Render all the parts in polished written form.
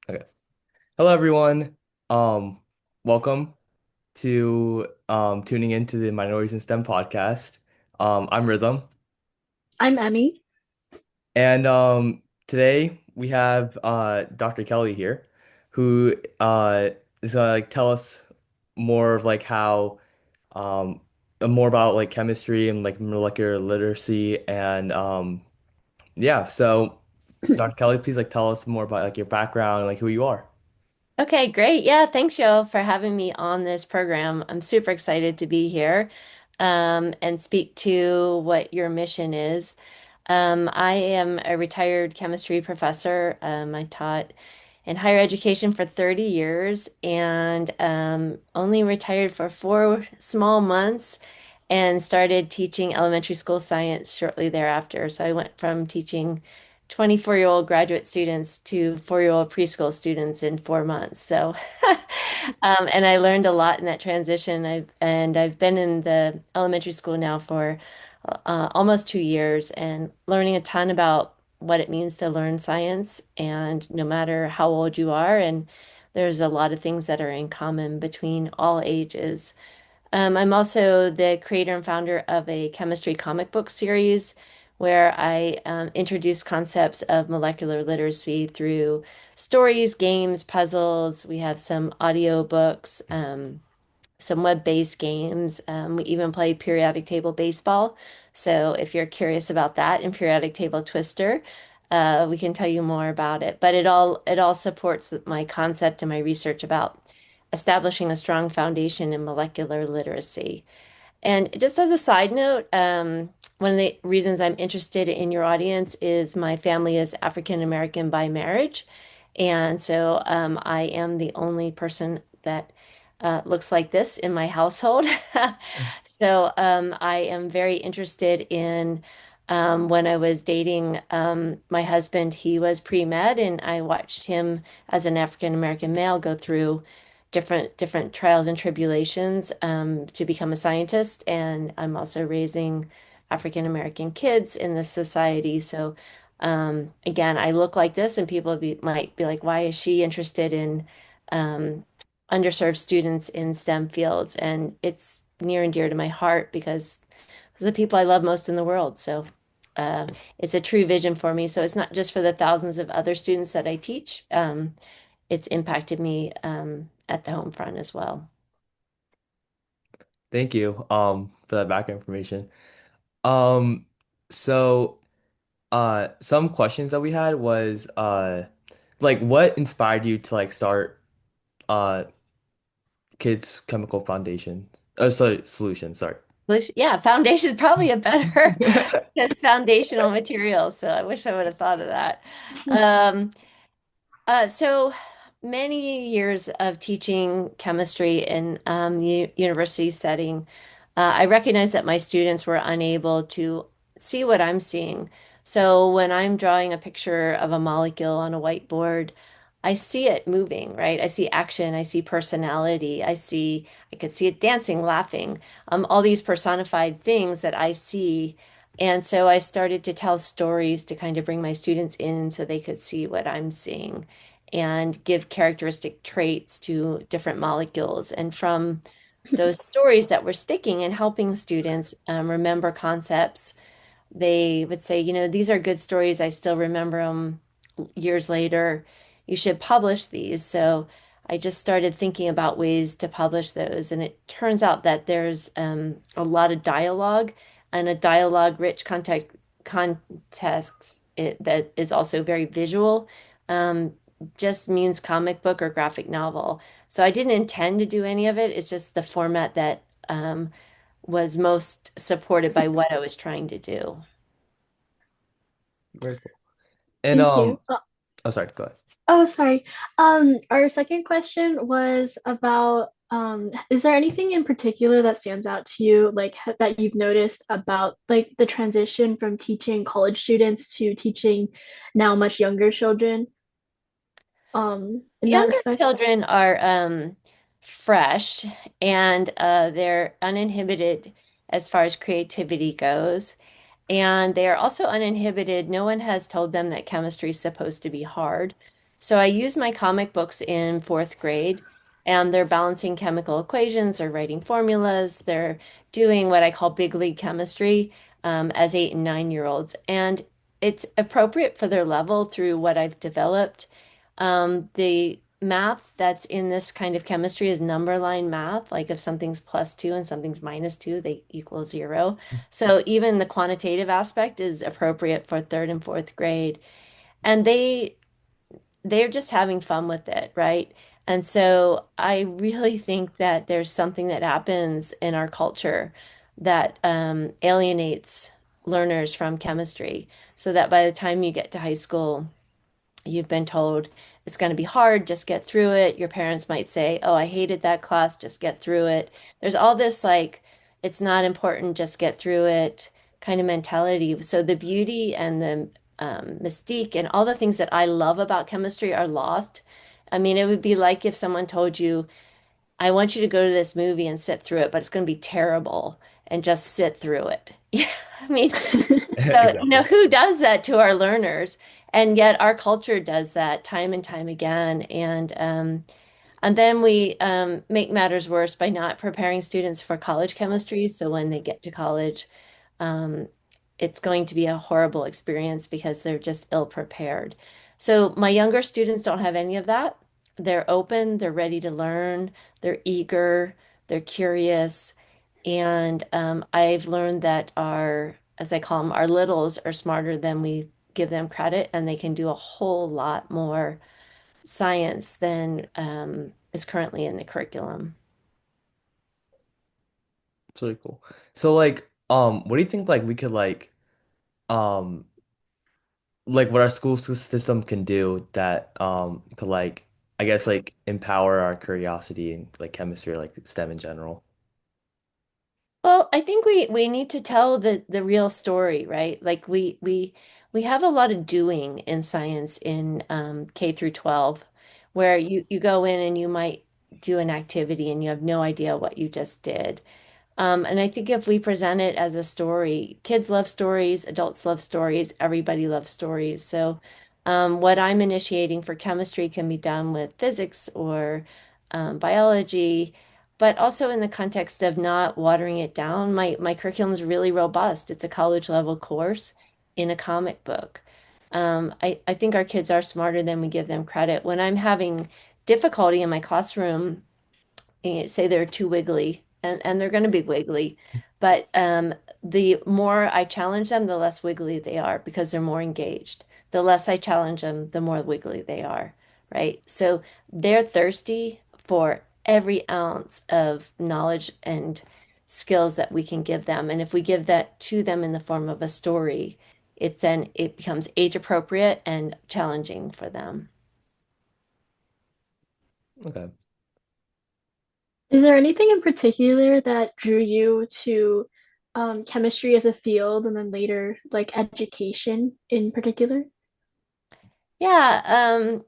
Okay. Hello, everyone. Um, Welcome to tuning into the Minorities in STEM podcast. I'm Rhythm, I'm Emmy. and today we have Dr. Kelly here, who is gonna tell us more of like how um more about like chemistry and like molecular literacy and yeah. So, Dr. Kelly, please like tell us more about like your background and like who you are. Okay, great. Yeah, thanks, Joe, for having me on this program. I'm super excited to be here and speak to what your mission is. I am a retired chemistry professor. I taught in higher education for 30 years and only retired for 4 small months and started teaching elementary school science shortly thereafter. So I went from teaching 24-year-old graduate students to 4-year-old preschool students in 4 months. So, and I learned a lot in that transition. I've been in the elementary school now for almost 2 years and learning a ton about what it means to learn science, and no matter how old you are, and there's a lot of things that are in common between all ages. I'm also the creator and founder of a chemistry comic book series where I introduce concepts of molecular literacy through stories, games, puzzles. We have some audio books, some web-based games. We even play periodic table baseball. So if you're curious about that and periodic table twister, we can tell you more about it. But it all supports my concept and my research about establishing a strong foundation in molecular literacy. And just as a side note, one of the reasons I'm interested in your audience is my family is African American by marriage. And so I am the only person that looks like this in my household. So I am very interested in when I was dating my husband, he was pre-med, and I watched him as an African American male go through different trials and tribulations to become a scientist. And I'm also raising African American kids in this society. So again, I look like this, and might be like, why is she interested in um, underserved students in STEM fields? And it's near and dear to my heart because those are the people I love most in the world. So uh, it's a true vision for me. So it's not just for the thousands of other students that I teach. It's impacted me at the home front as well. Thank you for that background information. Um so some questions that we had was like what inspired you to like start uh Kids Chemical Foundation? Oh, sorry, Solution, sorry. Yeah, foundation is probably a better because foundational material. So I wish I would have thought of that. Um, so many years of teaching chemistry in the university setting, I recognized that my students were unable to see what I'm seeing. So when I'm drawing a picture of a molecule on a whiteboard, I see it moving, right? I see action, I see personality, I could see it dancing, laughing, all these personified things that I see. And so I started to tell stories to kind of bring my students in so they could see what I'm seeing and give characteristic traits to different molecules. And from those stories that were sticking and helping students remember concepts, they would say, these are good stories. I still remember them years later. You should publish these. So I just started thinking about ways to publish those. And it turns out that there's a lot of dialogue and a dialogue-rich context that is also very visual. Um, just means comic book or graphic novel. So I didn't intend to do any of it. It's just the format that was most supported by what I was trying to do. Very cool. And Thank you. oh sorry, go ahead. Oh, sorry. Our second question was about is there anything in particular that stands out to you, like that you've noticed about like the transition from teaching college students to teaching now much younger children, in that Younger respect? children are fresh and they're uninhibited as far as creativity goes. And they are also uninhibited. No one has told them that chemistry is supposed to be hard. So I use my comic books in fourth grade, and they're balancing chemical equations, they're writing formulas, they're doing what I call big league chemistry as 8 and 9 year olds. And it's appropriate for their level through what I've developed. The math that's in this kind of chemistry is number line math. Like if something's +2 and something's -2, they equal 0. So even the quantitative aspect is appropriate for third and fourth grade. And they're just having fun with it, right? And so I really think that there's something that happens in our culture that alienates learners from chemistry, so that by the time you get to high school, you've been told it's going to be hard, just get through it. Your parents might say, "Oh, I hated that class, just get through it." There's all this like, it's not important, just get through it kind of mentality. So the beauty and the mystique and all the things that I love about chemistry are lost. I mean, it would be like if someone told you, "I want you to go to this movie and sit through it, but it's going to be terrible and just sit through it." Yeah, I mean, so, Exactly. who does that to our learners? And yet our culture does that time and time again. And then we make matters worse by not preparing students for college chemistry. So when they get to college, um, it's going to be a horrible experience because they're just ill prepared. So my younger students don't have any of that. They're open, they're ready to learn, they're eager, they're curious. And I've learned that our, as I call them, our littles are smarter than we give them credit, and they can do a whole lot more science than is currently in the curriculum. It's really cool. So like, what do you think like we could um like what our school system can do that could like I guess like empower our curiosity and like chemistry or like STEM in general. Well, I think we need to tell the real story, right? Like we have a lot of doing in science in K through 12, where you go in and you might do an activity and you have no idea what you just did. And I think if we present it as a story, kids love stories, adults love stories, everybody loves stories. So, what I'm initiating for chemistry can be done with physics or biology, but also in the context of not watering it down. My curriculum is really robust. It's a college level course in a comic book. I think our kids are smarter than we give them credit. When I'm having difficulty in my classroom, say they're too wiggly, and they're going to be wiggly, but the more I challenge them, the less wiggly they are because they're more engaged. The less I challenge them, the more wiggly they are, right? So they're thirsty for every ounce of knowledge and skills that we can give them. And if we give that to them in the form of a story, it becomes age appropriate and challenging for them. Okay. Is there anything in particular that drew you to chemistry as a field and then later like education in particular? Yeah,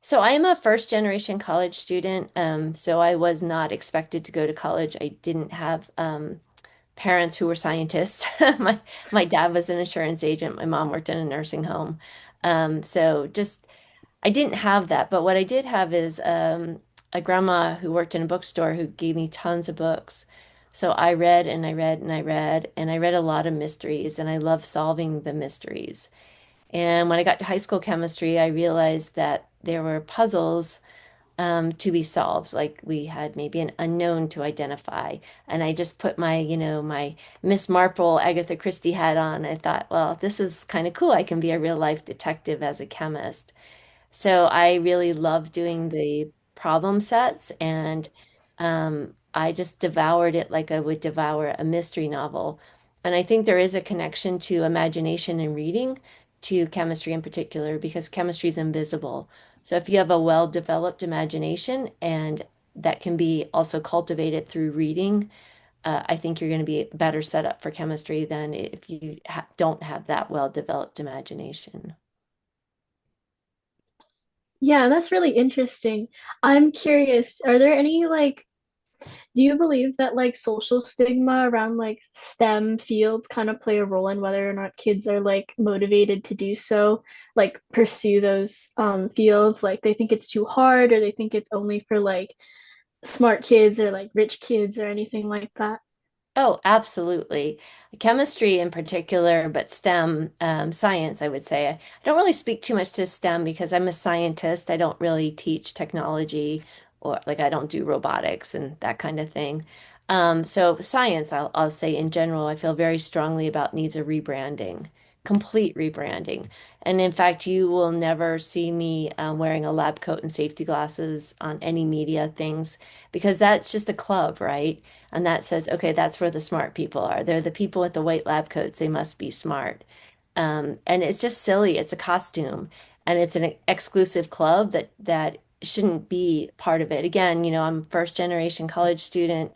so I am a first generation college student. So I was not expected to go to college. I didn't have parents who were scientists. My dad was an insurance agent. My mom worked in a nursing home. So just I didn't have that. But what I did have is a grandma who worked in a bookstore who gave me tons of books. So I read and I read and I read and I read a lot of mysteries, and I love solving the mysteries. And when I got to high school chemistry, I realized that there were puzzles to be solved. Like we had maybe an unknown to identify. And I just put my, my Miss Marple, Agatha Christie hat on. I thought, well, this is kind of cool. I can be a real life detective as a chemist. So I really love doing the problem sets, and I just devoured it like I would devour a mystery novel. And I think there is a connection to imagination and reading, to chemistry in particular, because chemistry is invisible. So if you have a well-developed imagination and that can be also cultivated through reading, I think you're going to be better set up for chemistry than if you ha don't have that well-developed imagination. Yeah, that's really interesting. I'm curious, are there any like do you believe that like social stigma around like STEM fields kind of play a role in whether or not kids are like motivated to do so, like pursue those fields? Like they think it's too hard or they think it's only for like smart kids or like rich kids or anything like that? Oh, absolutely. Chemistry in particular, but STEM, science, I would say. I don't really speak too much to STEM because I'm a scientist. I don't really teach technology or like I don't do robotics and that kind of thing. So science, I'll say in general, I feel very strongly about needs a rebranding, complete rebranding. And in fact, you will never see me wearing a lab coat and safety glasses on any media things because that's just a club, right? And that says, okay, that's where the smart people are. They're the people with the white lab coats. They must be smart. And it's just silly. It's a costume, and it's an exclusive club that shouldn't be part of it. Again, I'm a first generation college student.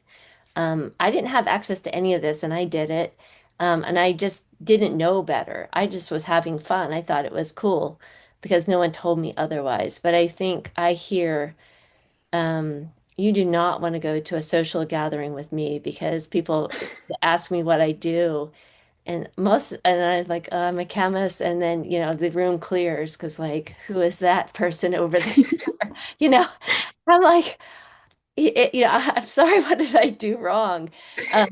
I didn't have access to any of this, and I did it. And I just didn't know better. I just was having fun. I thought it was cool because no one told me otherwise. But I think I hear you do not want to go to a social gathering with me because people ask me what I do. And I'm like, I'm a chemist. And then, the room clears because, like, who is that person over there? You know, I'm like, I'm sorry, what did I do wrong?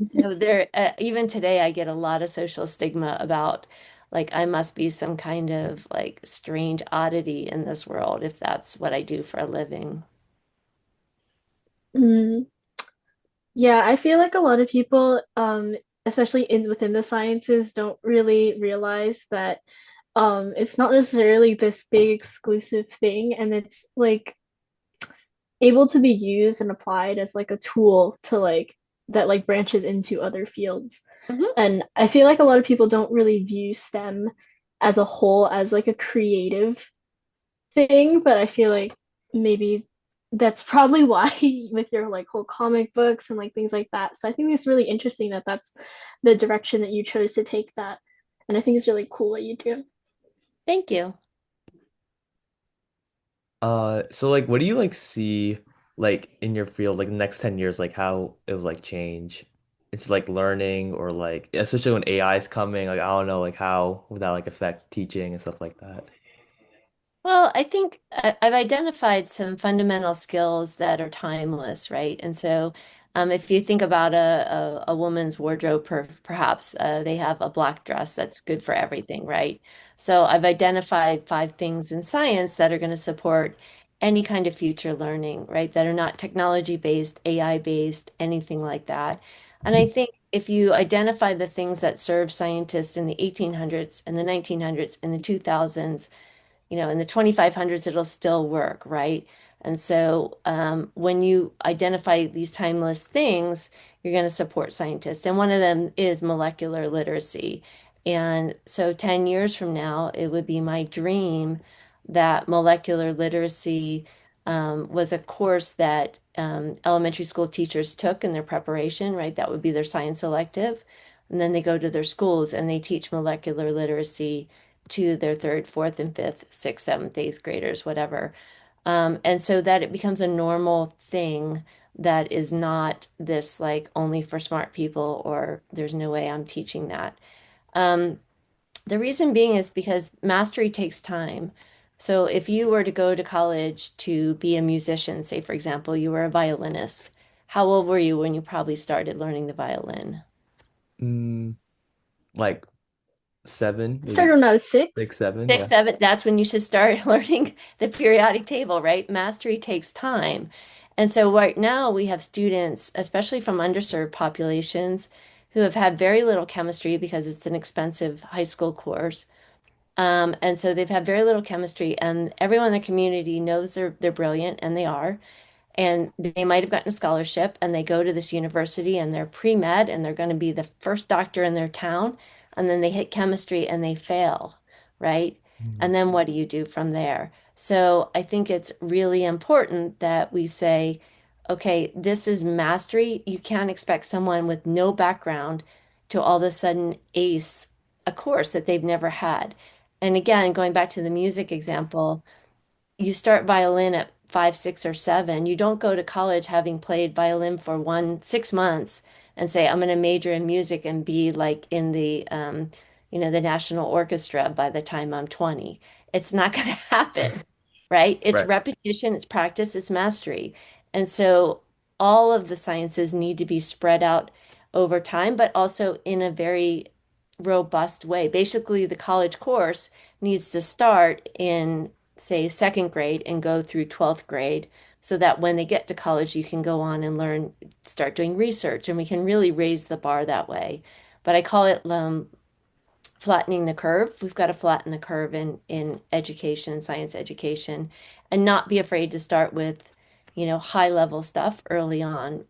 So there, even today, I get a lot of social stigma about, like, I must be some kind of like strange oddity in this world if that's what I do for a living. Mm, yeah, I feel like a lot of people, especially in within the sciences, don't really realize that it's not necessarily this big exclusive thing, and it's like able to be used and applied as like a tool to like that like branches into other fields. Mhm. And I feel like a lot of people don't really view STEM as a whole as like a creative thing, but I feel like maybe that's probably why with your like whole comic books and like things like that. So I think it's really interesting that that's the direction that you chose to take that. And I think it's really cool what you do. Thank you. So like what do you like see like in your field like the next 10 years like how it would like change? It's like learning or like especially when AI is coming, like I don't know like how would that like affect teaching and stuff like that? Well, I think I've identified some fundamental skills that are timeless, right? And so, if you think about a woman's wardrobe, perhaps they have a black dress that's good for everything, right? So I've identified five things in science that are going to support any kind of future learning, right? That are not technology based, AI based, anything like that. And I think if you identify the things that serve scientists in the 1800s and the 1900s and the 2000s, in the 2500s, it'll still work, right? And so when you identify these timeless things, you're going to support scientists. And one of them is molecular literacy. And so 10 years from now, it would be my dream that molecular literacy was a course that elementary school teachers took in their preparation, right? That would be their science elective. And then they go to their schools and they teach molecular literacy to their third, fourth, and fifth, sixth, seventh, eighth graders, whatever. And so that it becomes a normal thing that is not this like only for smart people or there's no way I'm teaching that. Um, the reason being is because mastery takes time. So if you were to go to college to be a musician, say for example, you were a violinist, how old were you when you probably started learning the violin? Mm, like seven, I started maybe when I was six. 6, 7, Six, yeah. seven, that's when you should start learning the periodic table, right? Mastery takes time. And so right now we have students, especially from underserved populations, who have had very little chemistry because it's an expensive high school course. And so they've had very little chemistry, and everyone in the community knows they're brilliant, and they are, and they might have gotten a scholarship and they go to this university and they're pre-med and they're going to be the first doctor in their town, and then they hit chemistry and they fail, right? Mm. And then what do you do from there? So I think it's really important that we say, okay, this is mastery. You can't expect someone with no background to all of a sudden ace a course that they've never had. And again, going back to the music example, you start violin at 5, 6, or 7. You don't go to college having played violin for 6 months and say, I'm going to major in music and be like in the National Orchestra by the time I'm 20. It's not going to happen, right? It's Right. repetition, it's practice, it's mastery. And so all of the sciences need to be spread out over time, but also in a very robust way. Basically, the college course needs to start in, say, second grade and go through 12th grade so that when they get to college, you can go on and learn, start doing research, and we can really raise the bar that way. But I call it flattening the curve. We've got to flatten the curve in education, science education, and not be afraid to start with, high level stuff early on,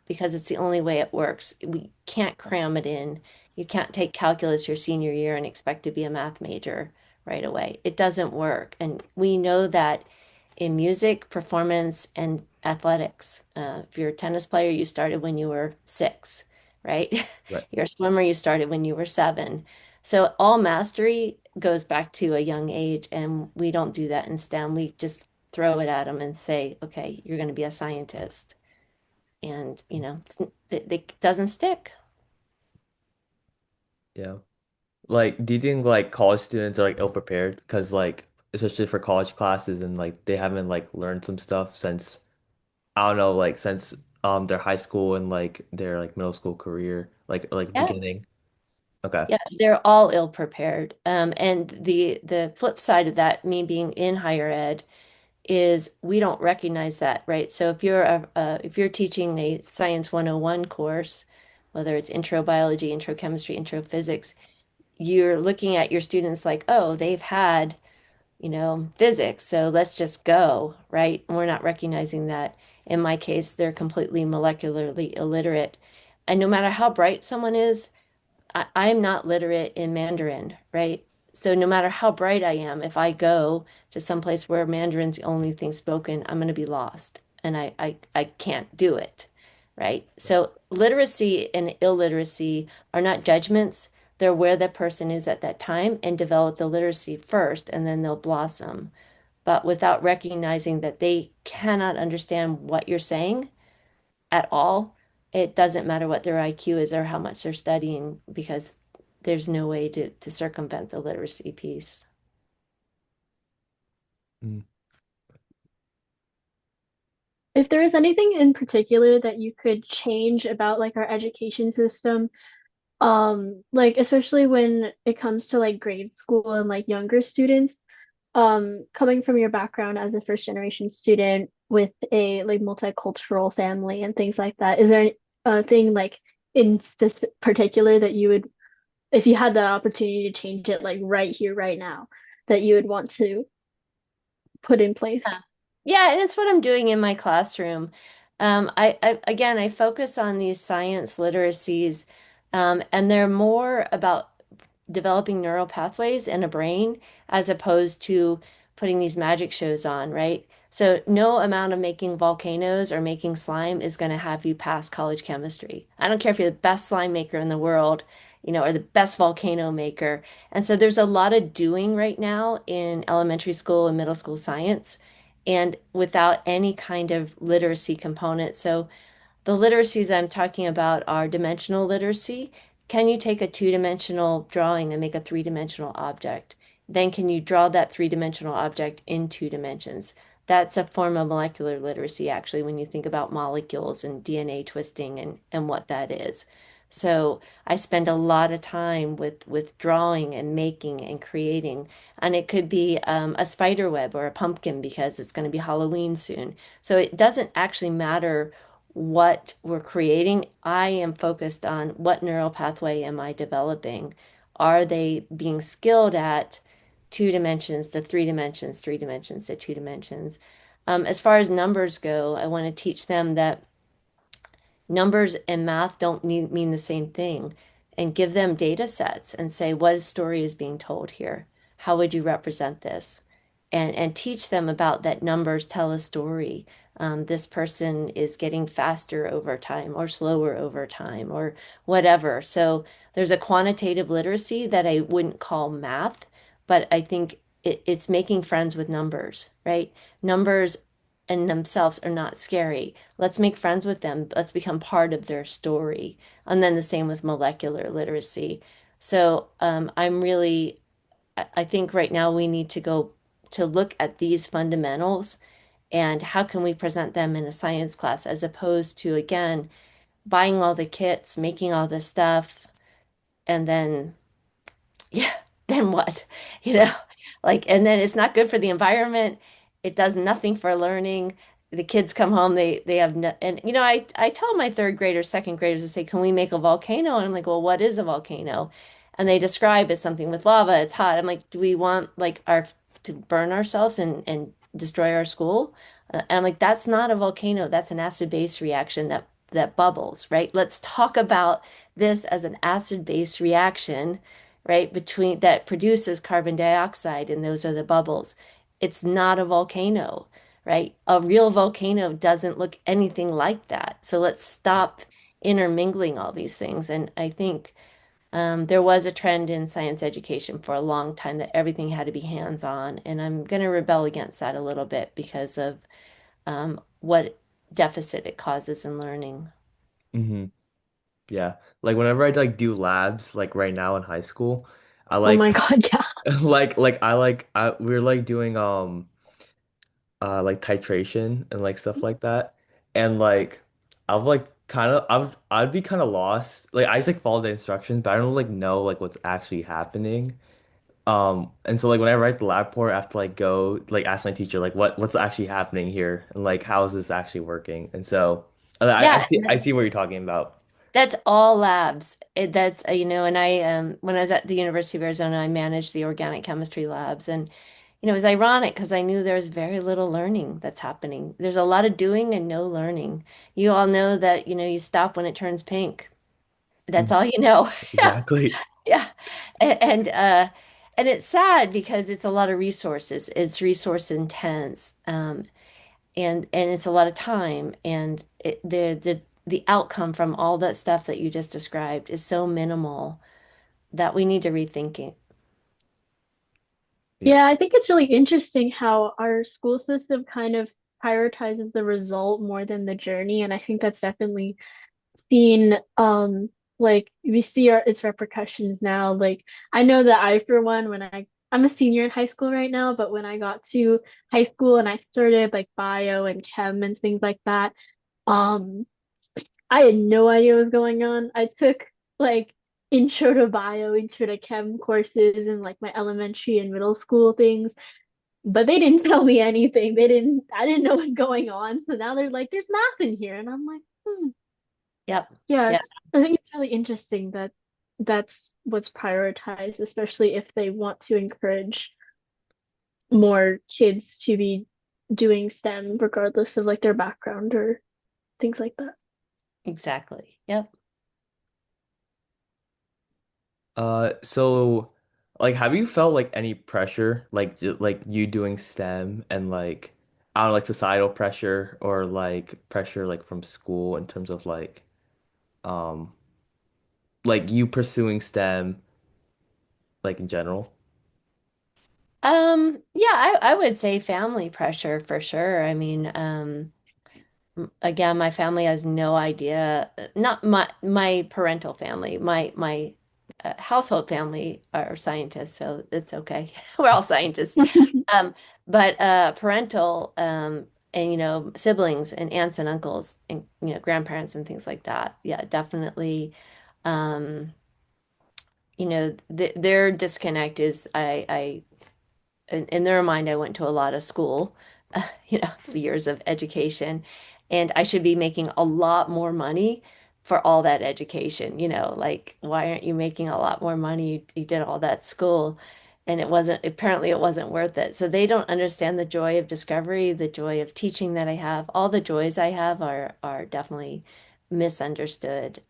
because it's the only way it works. We can't cram it in. You can't take calculus your senior year and expect to be a math major right away. It doesn't work. And we know that in music, performance, and athletics. If you're a tennis player, you started when you were 6, right? Right. You're a swimmer, you started when you were 7. So all mastery goes back to a young age, and we don't do that in STEM. We just throw it at them and say, okay, you're going to be a scientist. And, it doesn't stick. Yeah. Like, do you think like college students are like ill prepared? Because like, especially for college classes and like they haven't like learned some stuff since I don't know, like since their high school and like their like middle school career, like Yeah. beginning. Okay. Yeah, they're all ill prepared. And the flip side of that, me being in higher ed, is we don't recognize that, right? So if you're teaching a Science 101 course, whether it's intro biology, intro chemistry, intro physics, you're looking at your students like, oh, they've had, physics, so let's just go, right? And we're not recognizing that in my case, they're completely molecularly illiterate. And no matter how bright someone is, I'm not literate in Mandarin, right? So no matter how bright I am, if I go to some place where Mandarin's the only thing spoken, I'm going to be lost, and I can't do it, right? So literacy and illiteracy are not judgments. They're where the person is at that time and develop the literacy first, and then they'll blossom. But without recognizing that they cannot understand what you're saying at all, it doesn't matter what their IQ is or how much they're studying because there's no way to circumvent the literacy piece. Mm. If there is anything in particular that you could change about like our education system, like especially when it comes to like grade school and like younger students, coming from your background as a first generation student with a like multicultural family and things like that, is there a thing like in this particular that you would, if you had the opportunity to change it like right here, right now, that you would want to put in place? Yeah. Yeah, and it's what I'm doing in my classroom. I focus on these science literacies, and they're more about developing neural pathways in a brain as opposed to putting these magic shows on, right? So no amount of making volcanoes or making slime is going to have you pass college chemistry. I don't care if you're the best slime maker in the world, or the best volcano maker. And so there's a lot of doing right now in elementary school and middle school science, and without any kind of literacy component. So the literacies I'm talking about are dimensional literacy. Can you take a two-dimensional drawing and make a three-dimensional object? Then can you draw that three-dimensional object in 2 dimensions? That's a form of molecular literacy, actually, when you think about molecules and DNA twisting and what that is. So I spend a lot of time with drawing and making and creating. And it could be a spider web or a pumpkin because it's going to be Halloween soon. So it doesn't actually matter what we're creating. I am focused on what neural pathway am I developing? Are they being skilled at 2 dimensions to 3 dimensions, 3 dimensions to 2 dimensions? As far as numbers go, I want to teach them that numbers and math don't mean the same thing, and give them data sets and say, what story is being told here? How would you represent this? And teach them about that numbers tell a story. This person is getting faster over time or slower over time or whatever. So there's a quantitative literacy that I wouldn't call math, but I think it's making friends with numbers, right? Numbers in themselves are not scary. Let's make friends with them. Let's become part of their story. And then the same with molecular literacy. So I'm really, I think right now we need to go to look at these fundamentals and how can we present them in a science class as opposed to, again, buying all the kits, making all this stuff, and then yeah, then what? You know, Right. like, and then it's not good for the environment. It does nothing for learning. The kids come home, they have no, and I tell my third graders, second graders to say, can we make a volcano? And I'm like, well, what is a volcano? And they describe as something with lava, it's hot. I'm like, do we want like our to burn ourselves and destroy our school? And I'm like, that's not a volcano. That's an acid base reaction that bubbles, right? Let's talk about this as an acid base reaction, right, between that produces carbon dioxide, and those are the bubbles. It's not a volcano, right? A real volcano doesn't look anything like that. So let's stop intermingling all these things. And I think there was a trend in science education for a long time that everything had to be hands-on. And I'm going to rebel against that a little bit because of what deficit it causes in learning. Hmm. Yeah. Like whenever I like do labs, like right now in high school, I Oh my like God, yeah. we're like doing like titration and like stuff like that. And like I've like I'd be kind of lost. Like I just like follow the instructions, but I don't like know like what's actually happening. And so like when I write the lab report, I have to like go like ask my teacher like what's actually happening here and like how is this actually working? And so Yeah, I see what you're talking about. that's all labs. That's and I when I was at the University of Arizona, I managed the organic chemistry labs, and it was ironic because I knew there's very little learning that's happening. There's a lot of doing and no learning. You all know that, you stop when it turns pink. That's Mhm. all you know. Yeah, Exactly. yeah. And it's sad because it's a lot of resources. It's resource intense. And it's a lot of time, and the outcome from all that stuff that you just described is so minimal that we need to rethink it. Yeah. Yeah, I think it's really interesting how our school system kind of prioritizes the result more than the journey. And I think that's definitely seen like we see its repercussions now. Like I know that I for one when I'm a senior in high school right now, but when I got to high school and I started like bio and chem and things like that, um I had no idea what was going on. I took like intro to bio, intro to chem courses in like my elementary and middle school things, but they didn't tell me anything. I didn't know what's going on. So now they're like, there's math in here. And I'm like, hmm. Yep. Yeah. Yes, I think it's really interesting that that's what's prioritized, especially if they want to encourage more kids to be doing STEM regardless of like their background or things like that. Exactly. Yep. So like have you felt like any pressure like like you doing STEM and like I don't know like societal pressure or like pressure like from school in terms of um like you pursuing STEM like in general? Yeah, I would say family pressure for sure. I mean, again, my family has no idea, not my parental family, my household family are scientists, so it's okay. We're all scientists. Um, but parental and siblings and aunts and uncles and grandparents and things like that. Yeah, definitely. Um, their disconnect is in their mind, I went to a lot of school, the years of education, and I should be making a lot more money for all that education. Like, why aren't you making a lot more money? You did all that school, and apparently it wasn't worth it. So they don't understand the joy of discovery, the joy of teaching that I have. All the joys I have are definitely misunderstood.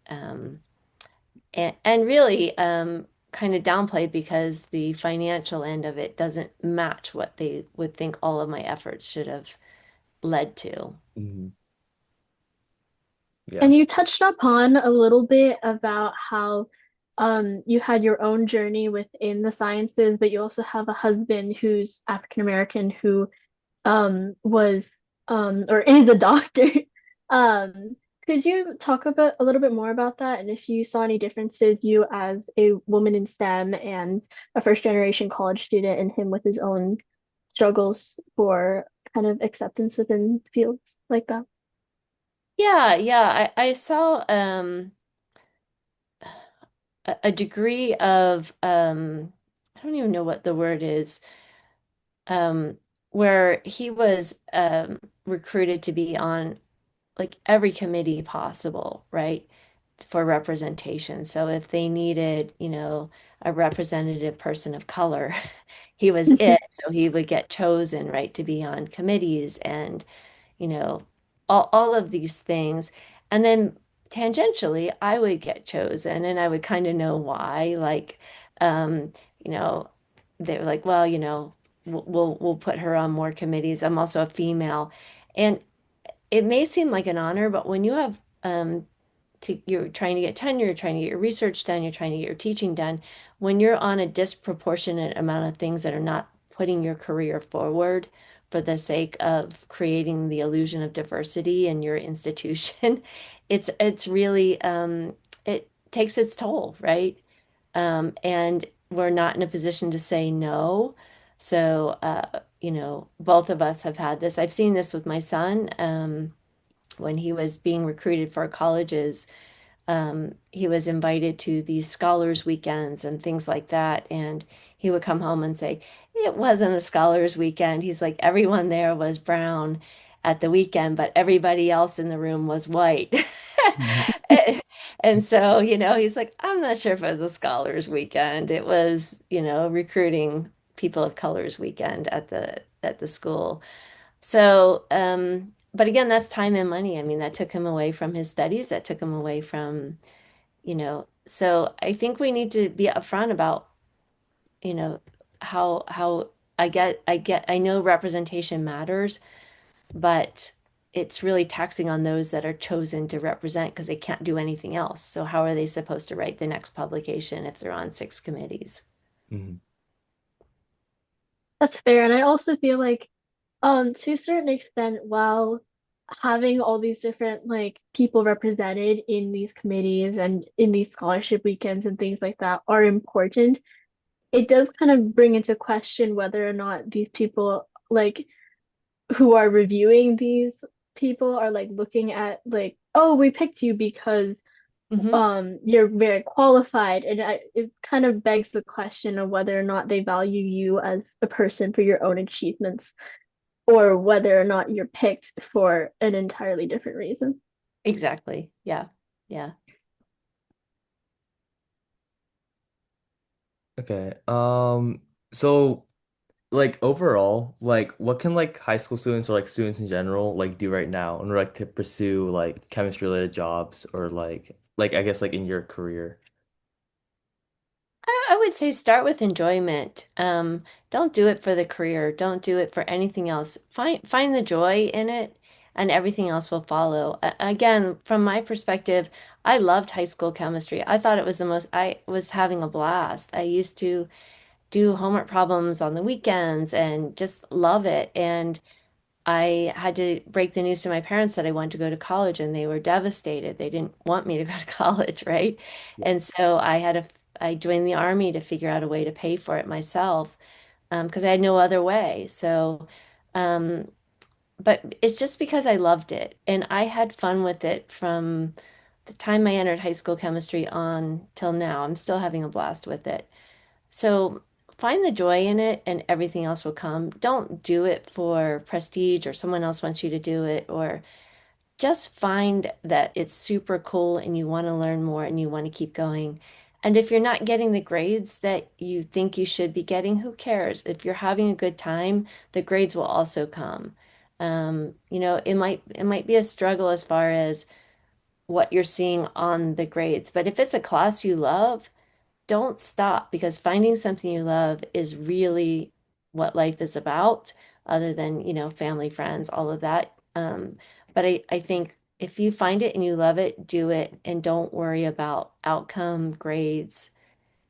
And really kind of downplayed because the financial end of it doesn't match what they would think all of my efforts should have led to. Mhm. Yeah. And you touched upon a little bit about how you had your own journey within the sciences, but you also have a husband who's African American who was or is a doctor. Um, could you talk about a little bit more about that and if you saw any differences, you as a woman in STEM and a first generation college student, and him with his own struggles for kind of acceptance within fields like that? Yeah, yeah. I saw a degree of I don't even know what the word is, um, where he was recruited to be on like every committee possible, right? For representation. So if they needed, a representative person of color, he was it. So he would get chosen, right, to be on committees and, you know, all of these things. And then tangentially, I would get chosen and I would kind of know why. Like, you know, they were like, well, we'll put her on more committees. I'm also a female. And it may seem like an honor, but when you have you're trying to get tenure, you're trying to get your research done, you're trying to get your teaching done, when you're on a disproportionate amount of things that are not putting your career forward for the sake of creating the illusion of diversity in your institution, it's really it takes its toll, right? And we're not in a position to say no. So, both of us have had this. I've seen this with my son. When he was being recruited for colleges, he was invited to these scholars weekends and things like that. And he would come home and say, it wasn't a scholars weekend. He's like, everyone there was brown at the weekend, but everybody else in the room was white. And so, he's like, I'm not sure if it was a scholars weekend. It was, recruiting people of colors weekend at the school. So, but again, that's time and money. I mean, that took him away from his studies, that took him away from, so I think we need to be upfront about, you know, how I know representation matters, but it's really taxing on those that are chosen to represent because they can't do anything else. So how are they supposed to write the next publication if they're on six committees? Mhm. That's fair. And I also feel like, to a certain extent, while having all these different like people represented in these committees and in these scholarship weekends and things like that are important, it does kind of bring into question whether or not these people like who are reviewing these people are like looking at like, oh, we picked you because Hmm. you're very qualified, and it kind of begs the question of whether or not they value you as a person for your own achievements or whether or not you're picked for an entirely different reason. Exactly. Yeah. Yeah. Okay. So like overall, like what can like high school students or like students in general like do right now in order like to pursue like chemistry related jobs or like I guess like in your career? I would say start with enjoyment. Don't do it for the career. Don't do it for anything else. Find the joy in it, and everything else will follow. Again, from my perspective, I loved high school chemistry. I thought it was the most, I was having a blast. I used to do homework problems on the weekends and just love it. And I had to break the news to my parents that I wanted to go to college, and they were devastated. They didn't want me to go to college, right? And so I joined the army to figure out a way to pay for it myself, because I had no other way. So, um, but it's just because I loved it and I had fun with it from the time I entered high school chemistry on till now. I'm still having a blast with it. So find the joy in it and everything else will come. Don't do it for prestige or someone else wants you to do it, or just find that it's super cool and you want to learn more and you want to keep going. And if you're not getting the grades that you think you should be getting, who cares? If you're having a good time, the grades will also come. It might be a struggle as far as what you're seeing on the grades, but if it's a class you love, don't stop because finding something you love is really what life is about, other than, family, friends, all of that. But I think if you find it and you love it, do it and don't worry about outcome, grades.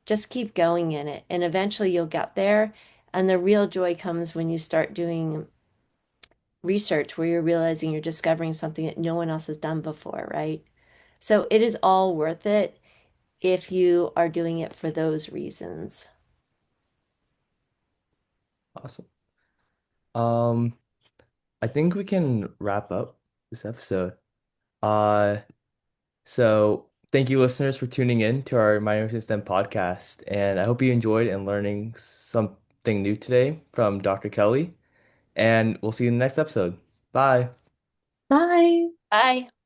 Just keep going in it, and eventually you'll get there. And the real joy comes when you start doing research where you're realizing you're discovering something that no one else has done before, right? So it is all worth it if you are doing it for those reasons. Awesome. Um, I think we can wrap up this episode. Uh, so thank you listeners for tuning in to our Minor STEM podcast, and I hope you enjoyed and learning something new today from Dr. Kelly, and we'll see you in the next episode. Bye. Bye. Bye.